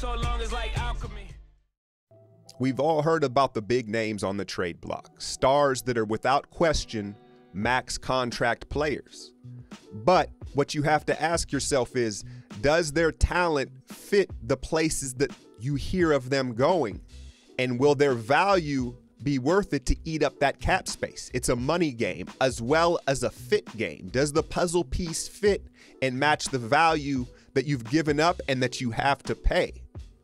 so long as like alchemy. We've all heard about the big names on the trade block, stars that are without question max contract players. But what you have to ask yourself is, does their talent fit the places that you hear of them going? And will their value be worth it to eat up that cap space? It's a money game as well as a fit game. Does the puzzle piece fit and match the value that you've given up and that you have to pay?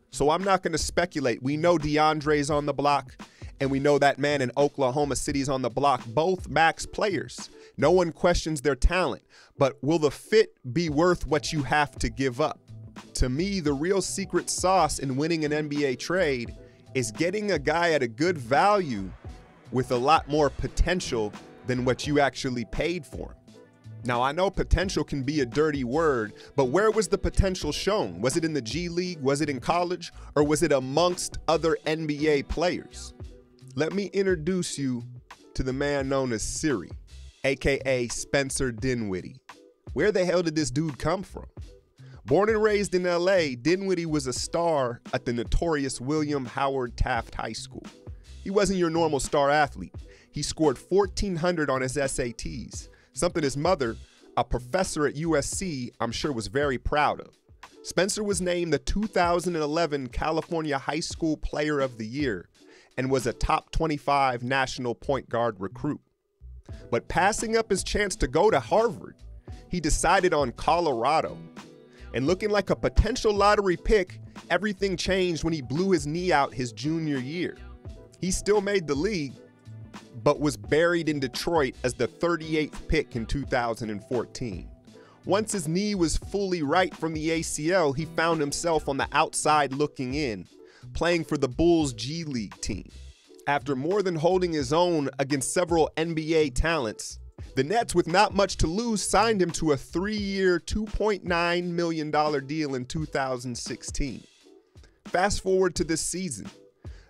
So I'm not going to speculate. We know DeAndre's on the block, and we know that man in Oklahoma City's on the block, both max players. No one questions their talent, but will the fit be worth what you have to give up? To me, the real secret sauce in winning an NBA trade is getting a guy at a good value with a lot more potential than what you actually paid for him. Now, I know potential can be a dirty word, but where was the potential shown? Was it in the G League? Was it in college? Or was it amongst other NBA players? Let me introduce you to the man known as Siri, aka Spencer Dinwiddie. Where the hell did this dude come from? Born and raised in LA, Dinwiddie was a star at the notorious William Howard Taft High School. He wasn't your normal star athlete. He scored 1,400 on his SATs, something his mother, a professor at USC, I'm sure was very proud of. Spencer was named the 2011 California High School Player of the Year and was a top 25 national point guard recruit. But passing up his chance to go to Harvard, he decided on Colorado. And looking like a potential lottery pick, everything changed when he blew his knee out his junior year. He still made the league, but was buried in Detroit as the 38th pick in 2014. Once his knee was fully right from the ACL, he found himself on the outside looking in, playing for the Bulls G League team. After more than holding his own against several NBA talents, the Nets, with not much to lose, signed him to a 3-year, $2.9 million deal in 2016. Fast forward to this season.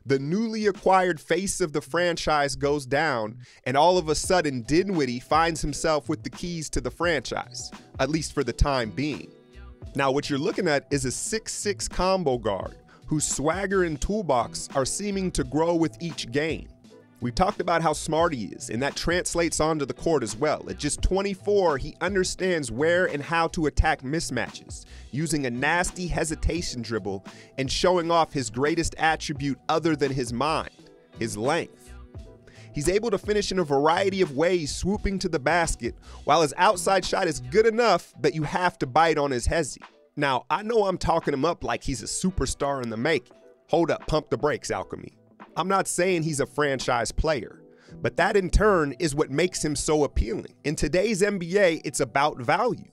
The newly acquired face of the franchise goes down, and all of a sudden Dinwiddie finds himself with the keys to the franchise, at least for the time being. Now what you're looking at is a 6'6" combo guard whose swagger and toolbox are seeming to grow with each game. We talked about how smart he is, and that translates onto the court as well. At just 24, he understands where and how to attack mismatches, using a nasty hesitation dribble and showing off his greatest attribute other than his mind, his length. He's able to finish in a variety of ways, swooping to the basket, while his outside shot is good enough that you have to bite on his hezzy. Now, I know I'm talking him up like he's a superstar in the making. Hold up, pump the brakes, Alchemy. I'm not saying he's a franchise player, but that in turn is what makes him so appealing. In today's NBA, it's about value.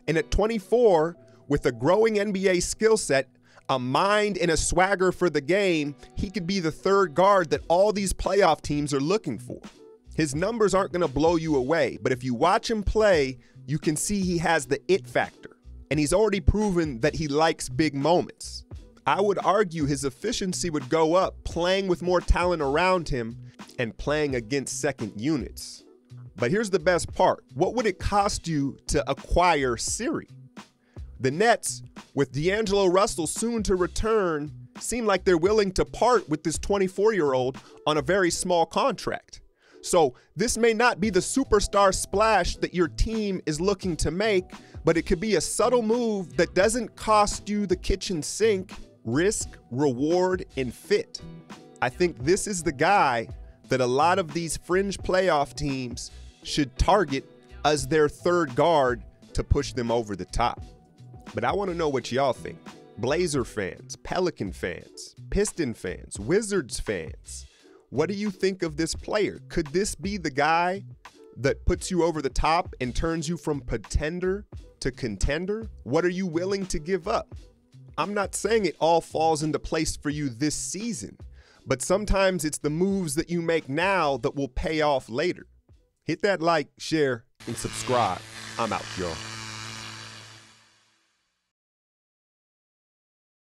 And at 24, with a growing NBA skill set, a mind and a swagger for the game, he could be the third guard that all these playoff teams are looking for. His numbers aren't gonna blow you away, but if you watch him play, you can see he has the it factor. And he's already proven that he likes big moments. I would argue his efficiency would go up playing with more talent around him and playing against second units. But here's the best part. What would it cost you to acquire Siri? The Nets, with D'Angelo Russell soon to return, seem like they're willing to part with this 24-year-old on a very small contract. So this may not be the superstar splash that your team is looking to make, but it could be a subtle move that doesn't cost you the kitchen sink. Risk, reward, and fit. I think this is the guy that a lot of these fringe playoff teams should target as their third guard to push them over the top. But I want to know what y'all think. Blazer fans, Pelican fans, Piston fans, Wizards fans. What do you think of this player? Could this be the guy that puts you over the top and turns you from pretender to contender? What are you willing to give up? I'm not saying it all falls into place for you this season, but sometimes it's the moves that you make now that will pay off later. Hit that like, share, and subscribe. I'm out, y'all.